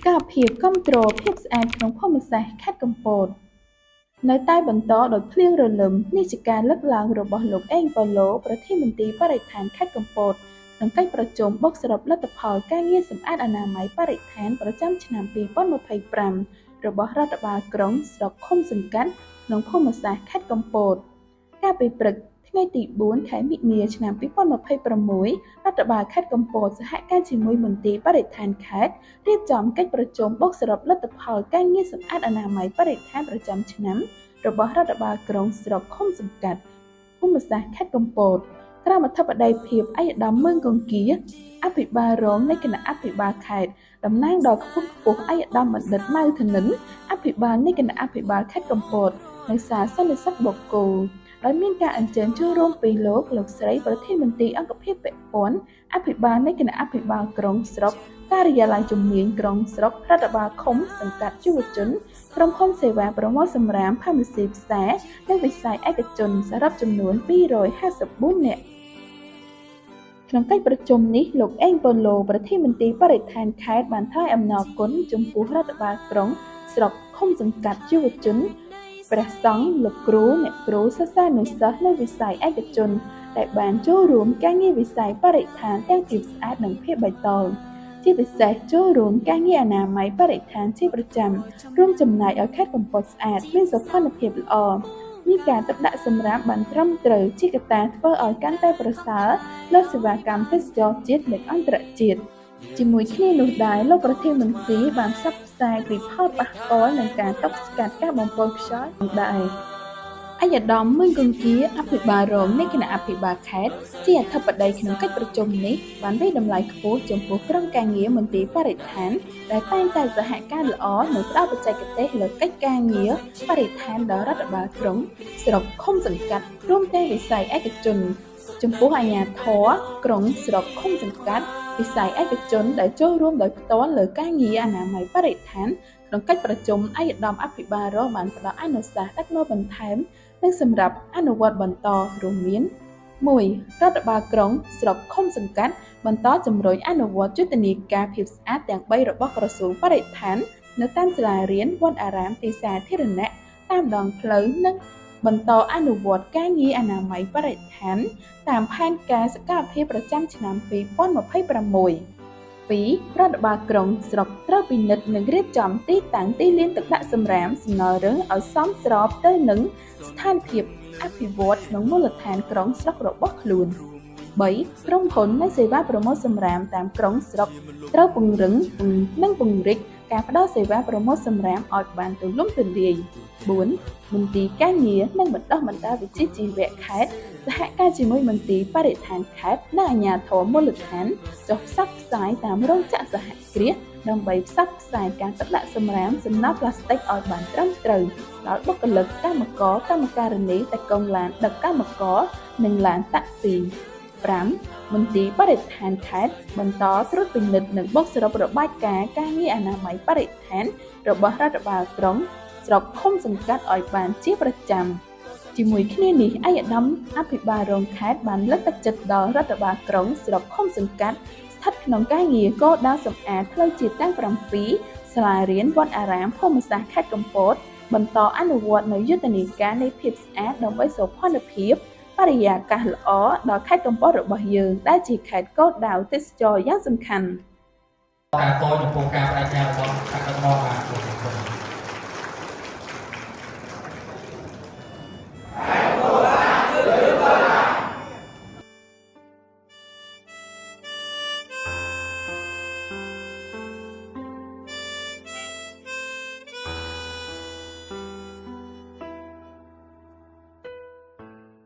ការភាពគ្រប់គ្រងភាពស្អាតក្នុងភូមិសាស្ត្រខេត្តកំពតនៅតែបន្តដោយភ្លៀងរលឹមនេះជាការលើកឡើងរបស់លោកអេងប៉ូឡូប្រធានមន្ត្រីបរិស្ថានខេត្តកំពតក្នុងកិច្ចប្រជុំបូកសរុបលទ្ធផលការងារសម្អាតអនាម័យបរិស្ថានប្រចាំឆ្នាំ2025របស់រដ្ឋបាលក្រុងស្រុកឃុំសង្កាត់ក្នុងភូមិសាស្ត្រខេត្តកំពតកាលពីព្រឹកថ្ងៃទី4ខែមិនិនាឆ្នាំ2026រដ្ឋបាលខេត្តកំពតសហការជាមួយមន្ទីរបរិស្ថានខេត្តរៀបចំកិច្ចប្រជុំបូកសរុបលទ្ធផលការងារសម្អាតអនាម័យបរិស្ថានប្រចាំឆ្នាំរបស់រដ្ឋបាលក្រុងស្រុកឃុំសង្កាត់ភូមិសាស្ត្រខេត្តកំពតក្រមអធិបតីភាពឯកឧត្តមមឿងគង្គាអភិបាលរងនៃគណៈអភិបាលខេត្តតំណាងដល់ខ្ពស់ខ្ពស់ឯកឧត្តមបណ្ឌិតម៉ៅធនិនអភិបាលនៃគណៈអភិបាលខេត្តកំពតនៅសាលសន្និសីទបូកគោដោយមានការអញ្ជើញចូលរួមពីលោកស្រីប្រធានមន្ត្រីអង្គភាពពាក់ព័ន្ធអភិបាលនៃគណៈអភិបាលក្រុងស្រុកការិយាល័យជំនាញក្រុងស្រុករដ្ឋបាលឃុំសង្កាត់យុវជនក្រុមហ៊ុនសេវាប្រមូលសម្រាមផាមេស៊ីផ្សារនិងវិស័យឯកជនសរុបចំនួន254នាក់ក្នុងកិច្ចប្រជុំនេះលោកអេងប៉ូឡូប្រធានមន្ត្រីបរិស្ថានខេត្តបានថ្លែងអំណរគុណចំពោះរដ្ឋបាលក្រុងស្រុកឃុំសង្កាត់យុវជនព្រះសង្ឃលោកគ្រូអ្នកគ្រូសិស្សានុសិស្សនៅវិស័យឯកជនដែលបានចូលរួមការងារបរិស្ថានទាំងភាពស្អាតនិងភាពបៃតងជាពិសេសចូលរួមការងារអនាម័យបរិស្ថានជាប្រចាំរួមចំណែកឲ្យខេត្តកំពតស្អាតមានសោភ័ណភាពល្អមានការទឹកដាក់សម្រាប់បានត្រឹមត្រូវជាកត្តាធ្វើឲ្យកាន់តែប្រសើរលើសេវាកម្មទេសចរជាតិនិងអន្តរជាតិជាមួយគ្នានោះដែរលោកប្រធានមន្ត្រីបានផ្សព្វផ្សាយពីផលប៉ះពាល់និងការទប់ស្កាត់ការបំពុលខ្យល់ដែរឯកឧត្តមមឿងគង្គាអភិបាលរងនៃគណៈអភិបាលខេត្តជាអធិបតីក្នុងកិច្ចប្រជុំនេះបានវាយតម្លៃខ្ពស់ចំពោះក្រុមការងារមន្ត្រីបរិស្ថានដែលតែងតែសហការល្អនិងផ្ដល់បច្ចេកទេសលើកិច្ចការងារបរិស្ថានដល់រដ្ឋបាលក្រុងស្រុកឃុំសង្កាត់រួមទាំងវិស័យឯកជនចំពោះអាជ្ញាធរក្រុងស្រុកឃុំសង្កាត់វិស័យឯកជនដែលចូលរួមដោយផ្ទាល់លើការងារអនាម័យបរិស្ថានក្នុងកិច្ចប្រជុំឯកឧត្តមអភិបាលរងបានផ្ដល់អនុសាសន៍ដឹកនាំបន្ថែមនិងសម្រាប់អនុវត្តបន្តរួមមាន 1. រដ្ឋបាលក្រុងស្រុកឃុំសង្កាត់បន្តជំរុញអនុវត្តយុទ្ធនាការភាពស្អាតទាំង3របស់ក្រសួងបរិស្ថាននៅតាមសាលារៀនវត្តអារាមទីសាធារណៈតាមដងផ្លូវនិងបន្តអនុវត្តការងារអនាម័យបរិស្ថានតាមផែនការសកម្មភាពប្រចាំឆ្នាំ2026 2. រដ្ឋបាលក្រុងស្រុកត្រូវពិនិត្យនិងរៀបចំទីតាំងទីលានទឹកដាក់សម្រាមសំណល់រឹងឲ្យសមស្របទៅនឹងស្ថានភាពអភិវឌ្ឍក្នុងមូលដ្ឋានក្រុងស្រុករបស់ខ្លួន 3. ក្រុមហ៊ុននិងសេវាប្រមូលសម្រាមតាមក្រុងស្រុកត្រូវពង្រឹងនិងពង្រីកការផ្ដល់សេវាប្រមូលសម្រាមឲ្យបានទូលំទូលាយ 4. មន្ទីរការងារនិងបណ្ដុះបណ្ដាលវិជ្ជាជីវៈខេត្តសហការជាមួយមន្ទីរបរិស្ថានខេត្តនិងអាជ្ញាធរមូលដ្ឋានចុះផ្សព្វផ្សាយតាមរោងចក្រសហគ្រាសដើម្បីផ្សព្វផ្សាយការទឹកដាក់សម្រាមសំណល់ប្លាស្ទិកឲ្យបានត្រឹមត្រូវដល់បុគ្គលិកកម្មករកម្មការិនីតែកុងឡានដឹកកម្មករនិងឡានតាក់ស៊ី 5. មន្ទីរបរិស្ថានខេត្តបន្តត្រួតពិនិត្យនិងបោះសរុបរបាយការណ៍ការងារអនាម័យបរិស្ថានរបស់រដ្ឋបាលក្រុងស្រុកឃុំសង្កាត់ឲ្យបានជាប្រចាំជាមួយគ្នានេះឯកឧត្តមអភិបាលរងខេត្តបានលើកទឹកចិត្តដល់រដ្ឋបាលក្រុងស្រុកឃុំសង្កាត់ស្ថិតក្នុងការងារគោលដៅសម្អាតផ្លូវជាតិទាំង7សាលារៀនវត្តអារាមភូមិសាស្ត្រខេត្តកំពតបន្តអនុវត្តនូវយុទ្ធនាការនៃភាពស្អាតដើម្បីសោភ័ណភាពបរិយាកាសល្អដល់ខេត្តកំពតរបស់យើងដែលជាខេត្តគោលដៅទេសចរណ៍យ៉ាងសំខាន់ការតចំពោះការបដិញ្ញារបស់ខាងដឹកនាំបាន